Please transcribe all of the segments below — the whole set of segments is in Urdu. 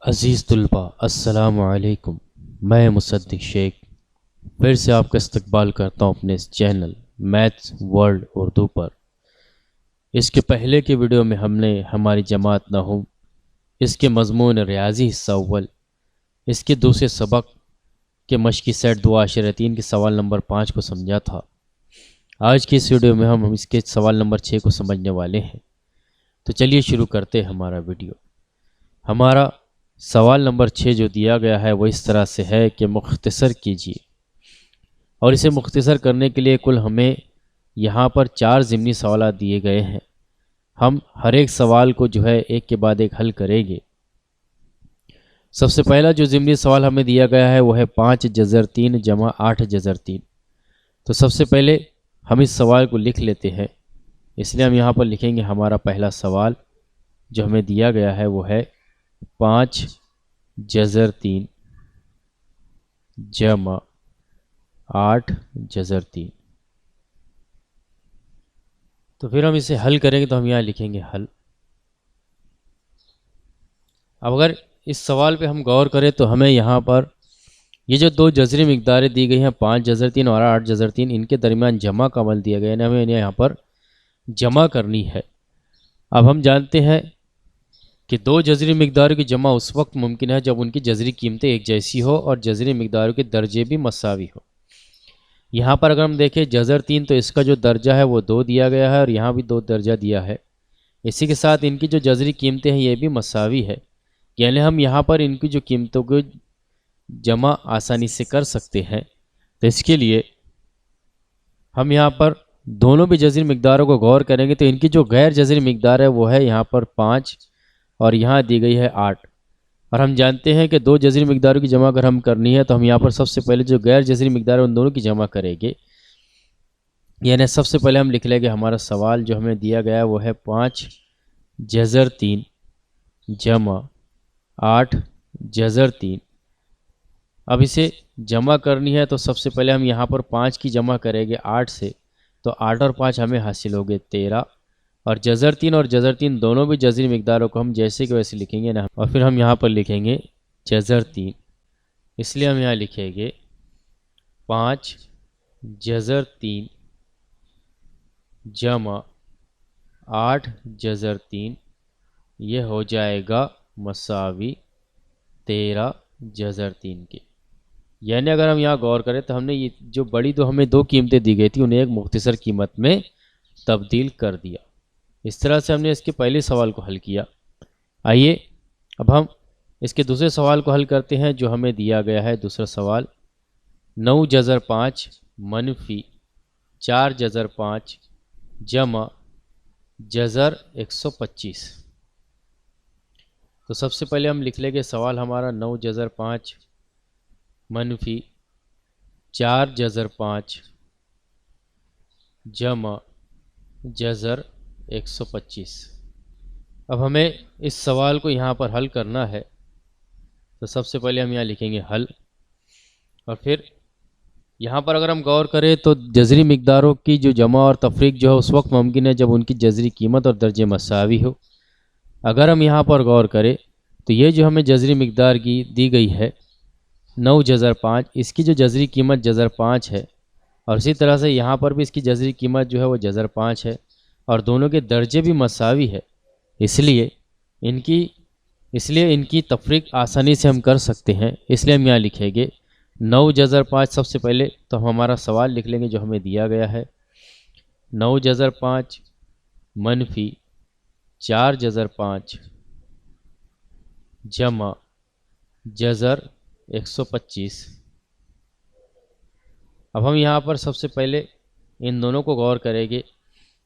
عزیز طلباء السلام علیکم، میں مصدق شیخ پھر سے آپ کا استقبال کرتا ہوں اپنے اس چینل میتھس ورلڈ اردو پر۔ اس کے پہلے کے ویڈیو میں ہم نے ہماری جماعت نحو، اس کے مضمون ریاضی حصہ اول، اس کے دوسرے سبق کے مشقی سیٹ 2-3 کے سوال نمبر 5 کو سمجھا تھا۔ آج کی اس ویڈیو میں ہم اس کے سوال نمبر 6 کو سمجھنے والے ہیں۔ تو چلیے شروع کرتے ہیں ہمارا ویڈیو۔ ہمارا سوال نمبر 6 جو دیا گیا ہے وہ اس طرح سے ہے کہ مختصر کیجیے، اور اسے مختصر کرنے کے لیے کل ہمیں یہاں پر 4 ضمنی سوالات دیے گئے ہیں۔ ہم ہر ایک سوال کو جو ہے ایک کے بعد ایک حل کریں گے۔ سب سے پہلا جو ضمنی سوال ہمیں دیا گیا ہے وہ ہے 5^3 = 8^3۔ تو سب سے پہلے ہم اس سوال کو لکھ لیتے ہیں، اس لیے ہم یہاں پر لکھیں گے ہمارا پہلا سوال جو ہمیں دیا گیا ہے وہ ہے 5^3 = 8^3۔ تو پھر ہم اسے حل کریں گے تو ہم یہاں لکھیں گے حل۔ اب اگر اس سوال پہ ہم غور کریں تو ہمیں یہاں پر یہ جو 2 جذری مقداریں دی گئی ہیں 5^3 اور 8^3، ان کے درمیان جمع کا عمل دیا گیا ہے، ہمیں یہاں پر جمع کرنی ہے۔ اب ہم جانتے ہیں کہ 2 جذری مقداروں کی جمع اس وقت ممکن ہے جب ان کی جذری قیمتیں ایک جیسی ہو اور جذری مقداروں کے درجے بھی مساوی ہو۔ یہاں پر اگر ہم دیکھیں جذر 3 تو اس کا جو درجہ ہے وہ 2 دیا گیا ہے اور یہاں بھی 2 درجہ دیا ہے۔ اسی کے ساتھ ان کی جو جذری قیمتیں ہیں یہ بھی مساوی ہے، یعنی ہم یہاں پر ان کی جو قیمتوں کو جمع آسانی سے کر سکتے ہیں۔ تو اس کے لیے ہم یہاں پر دونوں بھی جذری مقداروں کو غور کریں گے تو ان کی جو غیر جذری مقدار ہے وہ ہے یہاں پر 5 اور یہاں دی گئی ہے 8، اور ہم جانتے ہیں کہ 2 جذری مقداروں کی جمع اگر ہم کرنی ہے تو ہم یہاں پر سب سے پہلے جو غیر جذری مقدار ہے ان دونوں کی جمع کریں گے، یعنی سب سے پہلے ہم لکھ لیں گے ہمارا سوال جو ہمیں دیا گیا ہے وہ ہے 5^3 = 8^3۔ اب اسے جمع کرنی ہے تو سب سے پہلے ہم یہاں پر 5 کی جمع کریں گے 8 سے، تو 8 اور 5 ہمیں حاصل ہوگے 13، اور جذر 3 اور جذر 3 دونوں بھی جذری مقداروں کو ہم جیسے کہ ویسے لکھیں گے نا، اور پھر ہم یہاں پر لکھیں گے جذر 3، اس لیے ہم یہاں لکھیں گے 5^3 = 8^3، یہ ہو جائے گا مساوی 13^3 کے۔ یعنی اگر ہم یہاں غور کریں تو ہم نے یہ جو بڑی ہمیں 2 قیمتیں دی گئی تھی انہیں ایک مختصر قیمت میں تبدیل کر دیا۔ اس طرح سے ہم نے اس کے پہلے سوال کو حل کیا۔ آئیے اب ہم اس کے دوسرے سوال کو حل کرتے ہیں جو ہمیں دیا گیا ہے۔ دوسرا سوال 9^5 - 4^5 = جذر 125۔ تو سب سے پہلے ہم لکھ لیں گے سوال ہمارا 9^5 - 4^5 = جذر 125۔ اب ہمیں اس سوال کو یہاں پر حل کرنا ہے، تو سب سے پہلے ہم یہاں لکھیں گے حل، اور پھر یہاں پر اگر ہم غور کریں تو جذری مقداروں کی جو جمع اور تفریق جو ہے اس وقت ممکن ہے جب ان کی جذری قیمت اور درجے مساوی ہو۔ اگر ہم یہاں پر غور کریں تو یہ جو ہمیں جذری مقدار کی دی گئی ہے 9^5، اس کی جو جذری قیمت جذر 5 ہے، اور اسی طرح سے یہاں پر بھی اس کی جذری قیمت جو ہے وہ جذر 5 ہے، اور دونوں کے درجے بھی مساوی ہے، اس لیے ان کی تفریق آسانی سے ہم کر سکتے ہیں۔ اس لیے ہم یہاں لکھیں گے 9^5۔ سب سے پہلے تو ہم ہمارا سوال لکھ لیں گے جو ہمیں دیا گیا ہے 9^5 - 4^5 = جذر 125۔ اب ہم یہاں پر سب سے پہلے ان دونوں کو غور کریں گے۔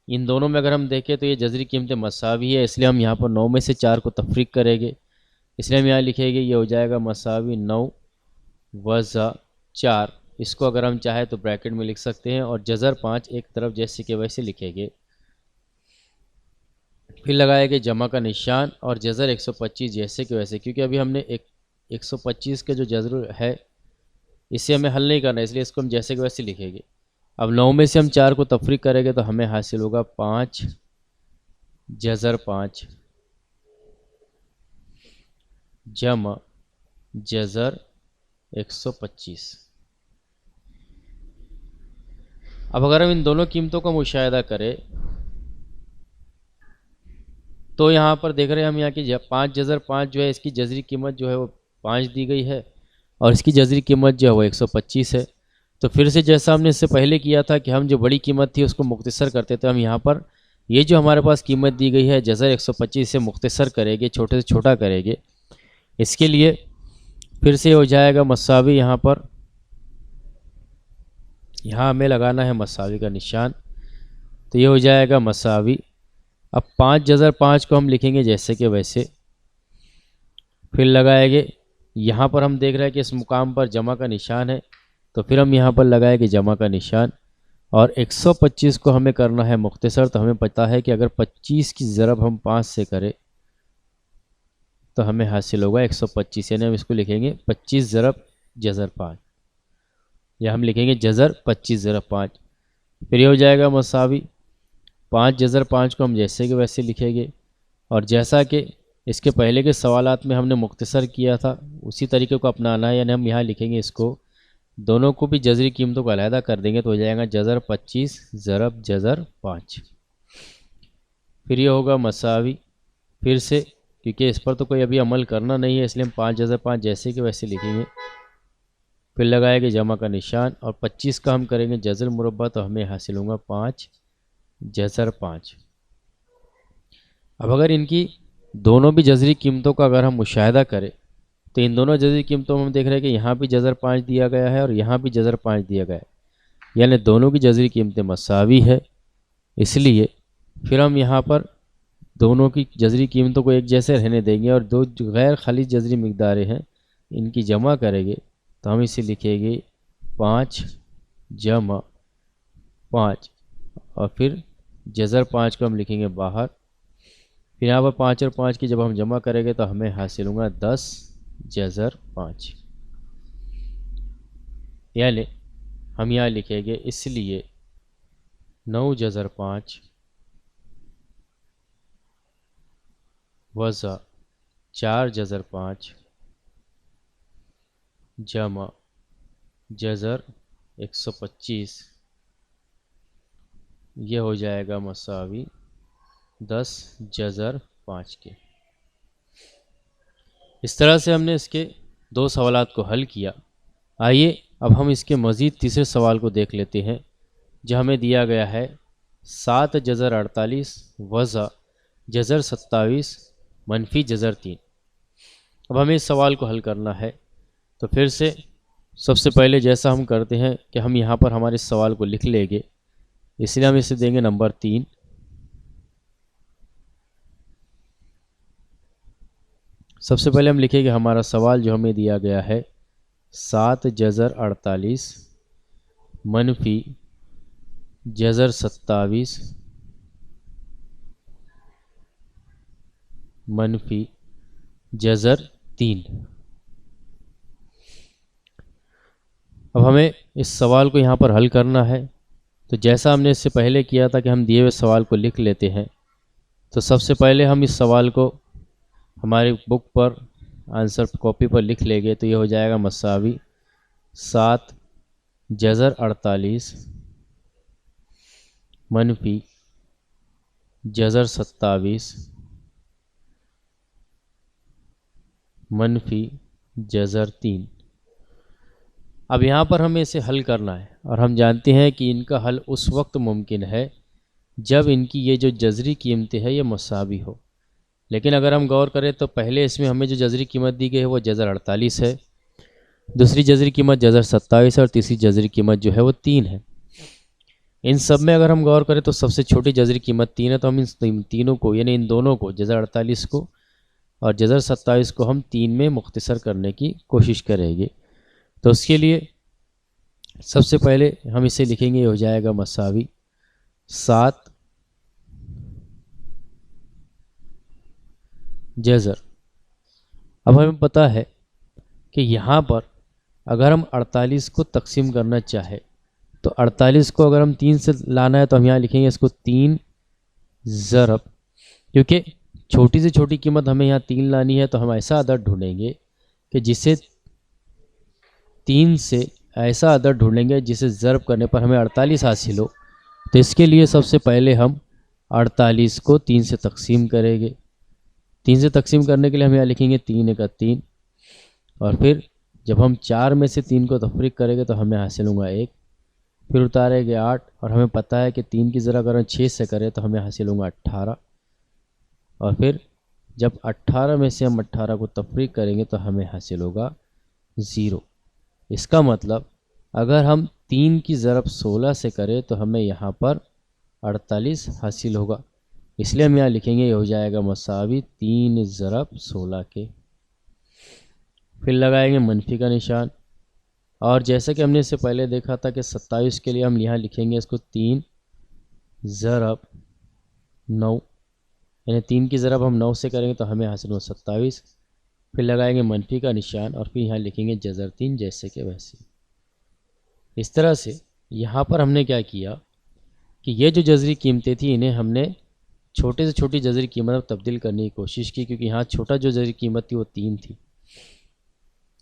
ان دونوں میں اگر ہم دیکھیں تو یہ جذری قیمتیں مساوی ہے، اس لیے ہم یہاں پر 9 میں سے 4 کو تفریق کریں گے، اس لیے ہم یہاں لکھیں گے یہ ہو جائے گا مساوی 9 وضع 4. اس کو اگر ہم چاہیں تو بریکٹ میں لکھ سکتے ہیں اور جذر 5 ایک طرف جیسے کہ ویسے لکھیں گے. پھر لگائے گے جمع کا نشان اور جذر 125 جیسے کہ ویسے، کیونکہ ابھی ہم نے 125 کا جو جذر ہے اسے ہمیں حل نہیں کرنا ہے، اس لیے اس کو ہم جیسے کہ ویسے لکھیں گے. اب 9 میں سے ہم 4 کو تفریق کریں گے تو ہمیں حاصل ہوگا 5 جذر 5 جمع جذر 125. اب اگر ہم ان دونوں قیمتوں کا مشاہدہ کریں تو یہاں پر دیکھ رہے ہیں ہم یہاں کی 5 جذر 5 جو ہے اس کی جذری قیمت جو ہے وہ 5 دی گئی ہے اور اس کی جذری قیمت جو ہے وہ 125 ہے. تو پھر سے جیسا ہم نے اس سے پہلے کیا تھا کہ ہم جو بڑی قیمت تھی اس کو مختصر کرتے تھے، ہم یہاں پر یہ جو ہمارے پاس قیمت دی گئی ہے جذر 125 سے مختصر کریں گے، چھوٹے سے چھوٹا کریں گے. اس کے لیے پھر سے ہو جائے گا مساوی، یہاں پر یہاں ہمیں لگانا ہے مساوی کا نشان، تو یہ ہو جائے گا مساوی. اب 5 جذر 5 کو ہم لکھیں گے جیسے کہ ویسے، پھر لگائیں گے یہاں پر ہم دیکھ رہے ہیں کہ اس مقام پر جمع کا نشان ہے تو پھر ہم یہاں پر لگائیں گے جمع کا نشان اور 125 کو ہمیں کرنا ہے مختصر. تو ہمیں پتہ ہے کہ اگر 25 کی ضرب ہم 5 سے کریں تو ہمیں حاصل ہوگا 125، یعنی ہم اس کو لکھیں گے 25 ضرب جذر 5، یا ہم لکھیں گے جذر 25 ضرب 5. پھر یہ ہو جائے گا مساوی 5 جذر 5 کو ہم جیسے کہ ویسے لکھیں گے اور جیسا کہ اس کے پہلے کے سوالات میں ہم نے مختصر کیا تھا اسی طریقے کو اپنانا ہے، یعنی ہم یہاں لکھیں گے اس کو دونوں کو بھی جذری قیمتوں کو علیحدہ کر دیں گے تو ہو جائے گا جذر 25 ضرب جذر 5. پھر یہ ہوگا مساوی، پھر سے کیونکہ اس پر تو کوئی ابھی عمل کرنا نہیں ہے اس لیے ہم 5 جذر 5 جیسے کہ ویسے لکھیں گے. پھر لگائے گے جمع کا نشان اور 25 کا ہم کریں گے جذر مربع تو ہمیں حاصل ہوگا 5 جذر 5. اب اگر ان کی دونوں بھی جذری قیمتوں کا اگر ہم مشاہدہ کریں تو ان دونوں جذری قیمتوں میں ہم دیکھ رہے ہیں کہ یہاں بھی جذر 5 دیا گیا ہے اور یہاں بھی جذر 5 دیا گیا ہے، یعنی دونوں کی جذری قیمتیں مساوی ہے. اس لیے پھر ہم یہاں پر دونوں کی جذری قیمتوں کو ایک جیسے رہنے دیں گے اور دو غیر خالص جذری مقداریں ہیں ان کی جمع کریں گے تو ہم اسے لکھیں گے 5 جمع 5 اور پھر جذر 5 کو ہم لکھیں گے باہر. پھر یہاں پر 5 اور 5 کی جب ہم جمع کریں گے تو ہمیں حاصل ہوگا 10 جذر 5، یعنی ہم یہاں لکھیں گے اس لیے 9 جذر 5 وضع 4 جذر 5 جمع جذر 125، یہ ہو جائے گا مساوی 10 جذر 5 کے. اس طرح سے ہم نے اس کے دو سوالات کو حل کیا. آئیے اب ہم اس کے مزید تیسرے سوال کو دیکھ لیتے ہیں جو ہمیں دیا گیا ہے 7 جذر 48 وضع جذر 27 منفی جذر 3. اب ہمیں اس سوال کو حل کرنا ہے تو پھر سے سب سے پہلے جیسا ہم کرتے ہیں کہ ہم یہاں پر ہمارے اس سوال کو لکھ لیں گے، اس لیے ہم اسے دیں گے نمبر 3. سب سے پہلے ہم لکھیں گے ہمارا سوال جو ہمیں دیا گیا ہے 7 جذر 48 منفی جذر 27 منفی جذر 3. اب ہمیں اس سوال کو یہاں پر حل کرنا ہے تو جیسا ہم نے اس سے پہلے کیا تھا کہ ہم دیے ہوئے سوال کو لکھ لیتے ہیں. تو سب سے پہلے ہم اس سوال کو ہماری بک پر آنسر کاپی پر لکھ لیں گے تو یہ ہو جائے گا مساوی 7 جذر 48 منفی جذر 27 منفی جذر 3. اب یہاں پر ہمیں اسے حل کرنا ہے اور ہم جانتے ہیں کہ ان کا حل اس وقت ممکن ہے جب ان کی یہ جو جذری قیمتیں ہے یہ مساوی ہو. لیکن اگر ہم غور کریں تو پہلے اس میں ہمیں جو جذری قیمت دی گئی ہے وہ جذر 48 ہے، دوسری جذری قیمت جذر 27 ہے اور تیسری جذری قیمت جو ہے وہ 3 ہے. ان سب میں اگر ہم غور کریں تو سب سے چھوٹی جذری قیمت 3 ہے، تو ہم ان تینوں کو یعنی ان دونوں کو جذر 48 کو اور جذر 27 کو ہم 3 میں مختصر کرنے کی کوشش کریں گے. تو اس کے لیے سب سے پہلے ہم اسے لکھیں گے، یہ ہو جائے گا مساوی 7 جذر. اب ہمیں پتہ ہے کہ یہاں پر اگر ہم 48 کو تقسیم کرنا چاہے تو 48 کو اگر ہم 3 سے لانا ہے تو ہم یہاں لکھیں گے اس کو 3 ضرب، کیونکہ چھوٹی سے چھوٹی قیمت ہمیں یہاں 3 لانی ہے تو ہم ایسا عدد ڈھونڈیں گے کہ جسے 3 سے ایسا عدد ڈھونڈیں گے جسے ضرب کرنے پر ہمیں 48 حاصل ہو. تو اس کے لیے سب سے پہلے ہم 48 کو 3 سے تقسیم کریں گے. 3 سے تقسیم کرنے کے لیے ہم یہاں لکھیں گے 3 × 3، اور پھر جب ہم 4 میں سے 3 کو تفریق کریں گے تو ہمیں حاصل ہوگا 1، پھر اتاریں گے 8، اور ہمیں پتہ ہے کہ 3 کی ضرب اگر ہم 6 سے کریں تو ہمیں حاصل ہوگا 18، اور پھر جب 18 میں سے ہم 18 کو تفریق کریں گے تو ہمیں حاصل ہوگا 0۔ اس کا مطلب اگر ہم 3 کی ضرب 16 سے کریں تو ہمیں یہاں پر 48 حاصل ہوگا، اس لیے ہم یہاں لکھیں گے یہ ہو جائے گا مساوی 3 ضرب 16 کے. پھر لگائیں گے منفی کا نشان، اور جیسا کہ ہم نے اس سے پہلے دیکھا تھا کہ 27 کے لیے ہم یہاں لکھیں گے اس کو 3 ضرب 9، یعنی 3 کی ضرب ہم 9 سے کریں گے تو ہمیں حاصل ہو 27. پھر لگائیں گے منفی کا نشان اور پھر یہاں لکھیں گے جذر 3 جیسے کہ ویسے. اس طرح سے یہاں پر ہم نے کیا کیا کہ یہ جو جذری قیمتیں تھیں انہیں ہم نے چھوٹے سے چھوٹی جذری قیمت میں تبدیل کرنے کی کوشش کی، کیونکہ یہاں چھوٹا جو جذری قیمت تھی وہ 3 تھی.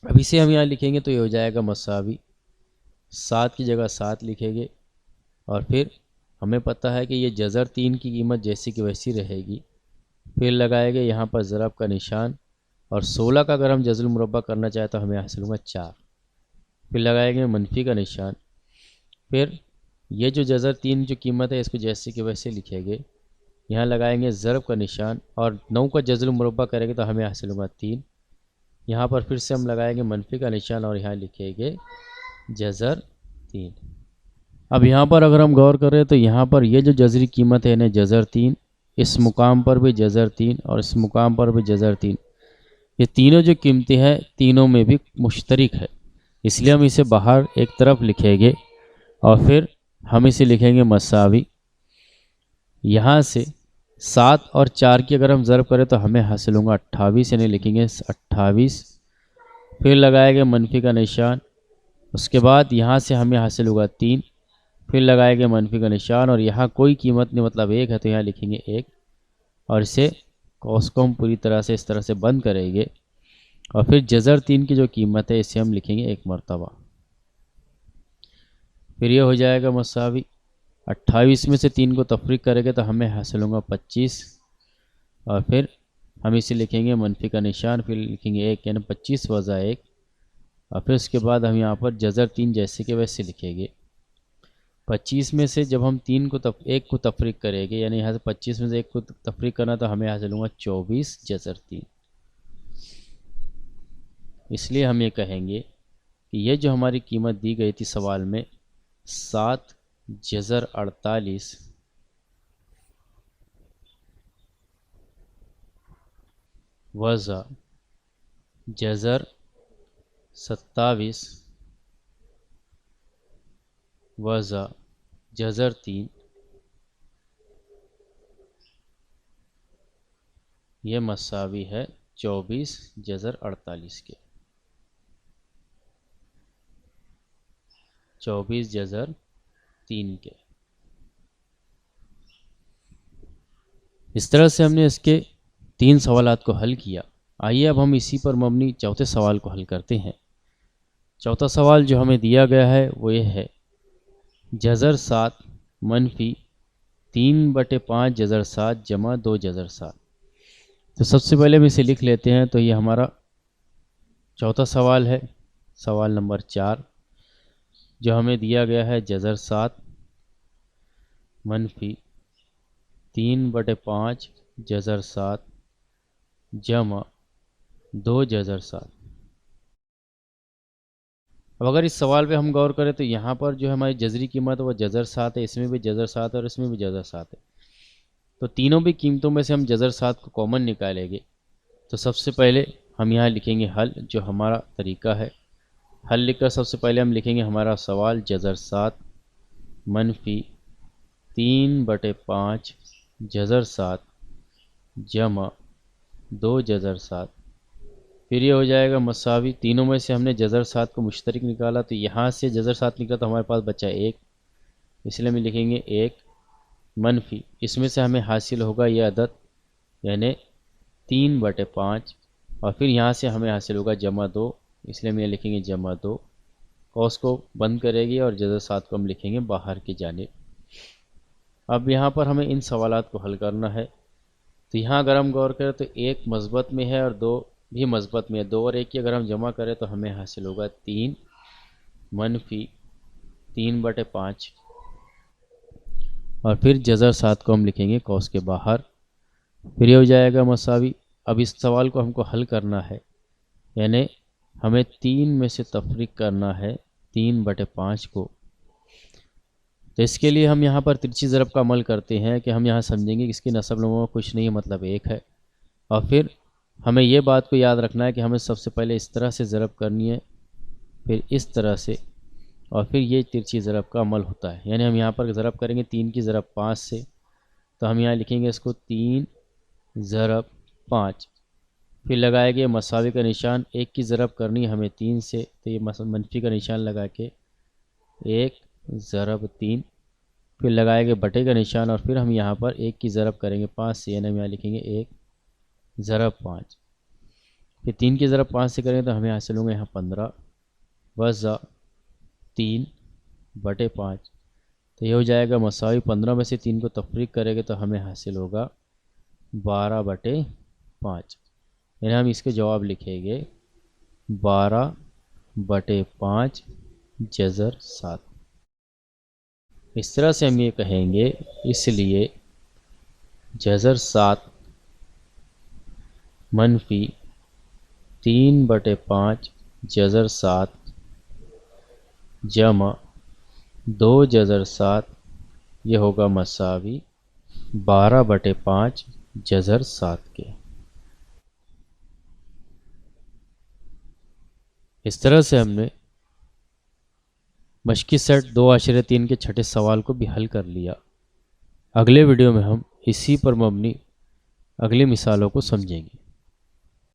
اب اسے ہم یہاں لکھیں گے تو یہ ہو جائے گا مساوی 7 کی جگہ 7 لکھیں گے، اور پھر ہمیں پتہ ہے کہ یہ جذر 3 کی قیمت جیسی کہ ویسی رہے گی. پھر لگائے گے یہاں پر ضرب کا نشان، اور 16 کا اگر ہم جذر مربع کرنا چاہیں تو ہمیں حاصل ہوگا 4. پھر لگائیں گے منفی کا نشان، پھر یہ جو جذر 3 جو قیمت ہے اس کو جیسے کہ ویسے لکھیں گے. یہاں لگائیں گے ضرب کا نشان، اور 9 کا جذر مربع کریں گے تو ہمیں حاصل ہوگا 3. یہاں پر پھر سے ہم لگائیں گے منفی کا نشان اور یہاں لکھیں گے جذر 3. اب یہاں پر اگر ہم غور کریں تو یہاں پر یہ جو جذری قیمت ہے انہیں جذر 3، اس مقام پر بھی جذر 3 اور اس مقام پر بھی جذر 3، یہ تینوں جو قیمتیں ہیں تینوں میں بھی مشترک ہے، اس لیے ہم اسے باہر ایک طرف لکھیں گے اور پھر ہم اسے لکھیں گے مساوی. یہاں سے 7 اور 4 کی اگر ہم ضرب کریں تو ہمیں حاصل ہوگا 28، یعنی لکھیں گے 28. پھر لگائے گے منفی کا نشان، اس کے بعد یہاں سے ہمیں حاصل ہوگا 3، پھر لگائے گے منفی کا نشان اور یہاں کوئی قیمت نہیں مطلب 1 ہے تو یہاں لکھیں گے 1، اور اسے قوس کو ہم پوری طرح سے اس طرح سے بند کریں گے، اور پھر جذر 3 کی جو قیمت ہے اسے ہم لکھیں گے 1 مرتبہ. پھر یہ ہو جائے گا مساوی 28 میں سے 3 کو تفریق کریں گے تو ہمیں حاصل ہوگا 25، اور پھر ہم اسے لکھیں گے منفی کا نشان، پھر لکھیں گے 1 یعنی 25 وضع 1، اور پھر اس کے بعد ہم یہاں پر جذر 3 جیسے کہ ویسے لکھیں گے. 25 میں سے جب ہم 1 کو تفریق کریں گے، یعنی یہاں سے 25 میں سے 1 کو تفریق کرنا تو ہمیں حاصل ہوگا 24 جذر 3. اس لیے ہم یہ کہیں گے کہ یہ جو ہماری قیمت دی گئی تھی سوال میں 7 جذر 48 وضع جذر 27 وضع جذر 3، یہ مساوی ہے 24 جذر 48 کے. 24 جذر 3 کے. اس طرح سے ہم نے اس کے 3 سوالات کو حل کیا. آئیے اب ہم اسی پر مبنی چوتھے سوال کو حل کرتے ہیں. چوتھا سوال جو ہمیں دیا گیا ہے وہ یہ ہے جذر 7 منفی 3/5 جذر 7 جمع 2 جذر 7. تو سب سے پہلے ہم اسے لکھ لیتے ہیں. تو یہ ہمارا چوتھا سوال ہے، سوال نمبر 4، جو ہمیں دیا گیا ہے جذر 7 منفی 3/5 جذر 7 جمع 2 جذر 7. اب اگر اس سوال پہ ہم غور کریں تو یہاں پر جو ہماری جذری قیمت ہے وہ جذر 7 ہے، اس میں بھی جذر 7 ہے اور اس میں بھی جذر 7 ہے. تو تینوں بھی قیمتوں میں سے ہم جذر 7 کو کامن نکالیں گے. تو سب سے پہلے ہم یہاں لکھیں گے حل، جو ہمارا طریقہ ہے حل لکھ کر سب سے پہلے ہم لکھیں گے ہمارا سوال جذر 7 منفی 3/5 جذر 7 جمع 2 جذر 7، پھر یہ ہو جائے گا مساوی، تینوں میں سے ہم نے جذر 7 کو مشترک نکالا تو یہاں سے جذر 7 نکلا تو ہمارے پاس بچا 1، اس لیے ہم لکھیں گے 1 منفی، اس میں سے ہمیں حاصل ہوگا یہ عدد یعنی 3/5، اور پھر یہاں سے ہمیں حاصل ہوگا جمع 2، اس لیے ہم یہ لکھیں گے جمع 2، قوس کو بند کرے گی اور جذر 7 کو ہم لکھیں گے باہر کی جانب۔ اب یہاں پر ہمیں ان سوالات کو حل کرنا ہے، تو یہاں اگر ہم غور کریں تو 1 مثبت میں ہے اور 2 بھی مثبت میں ہے، 2 اور 1 کی اگر ہم جمع کریں تو ہمیں حاصل ہوگا 3 منفی 3/5، اور پھر جذر 7 کو ہم لکھیں گے قوس کے باہر، پھر یہ ہو جائے گا مساوی۔ اب اس سوال کو ہم کو حل کرنا ہے، یعنی ہمیں 3 میں سے تفریق کرنا ہے 3/5 کو، تو اس کے لیے ہم یہاں پر ترچی ضرب کا عمل کرتے ہیں کہ ہم یہاں سمجھیں گے کہ اس کی نسب نما کچھ نہیں ہے، مطلب 1 ہے، اور پھر ہمیں یہ بات کو یاد رکھنا ہے کہ ہمیں سب سے پہلے اس طرح سے ضرب کرنی ہے، پھر اس طرح سے، اور پھر یہ ترچی ضرب کا عمل ہوتا ہے، یعنی ہم یہاں پر ضرب کریں گے 3 کی ضرب 5 سے، تو ہم یہاں لکھیں گے اس کو 3 ضرب 5، پھر لگائے گے مساوی کا نشان، 1 کی ضرب کرنی ہے ہمیں 3 سے تو یہ منفی کا نشان لگا کے 1 ضرب 3، پھر لگائے گے بٹے کا نشان، اور پھر ہم یہاں پر 1 کی ضرب کریں گے 5 سے، یعنی ہم یہاں لکھیں گے 1 ضرب 5، پھر 3 کی ضرب 5 سے کریں گے تو ہمیں حاصل ہوں گے یہاں 15 وضع 3/5، تو یہ ہو جائے گا مساوی، 15 میں سے 3 کو تفریق کریں گے تو ہمیں حاصل ہوگا 12/5، یعنی ہم اس کے جواب لکھیں گے 12/5 جذر 7۔ اس طرح سے ہم یہ کہیں گے، اس لیے جذر 7 منفی 3/5 جذر 7 جمع 2 جذر 7، یہ ہوگا مساوی 12/5 جذر 7 کے۔ اس طرح سے ہم نے مشقی سیٹ 2/3 کے چھٹے سوال کو بھی حل کر لیا۔ اگلے ویڈیو میں ہم اسی پر مبنی اگلی مثالوں کو سمجھیں گے۔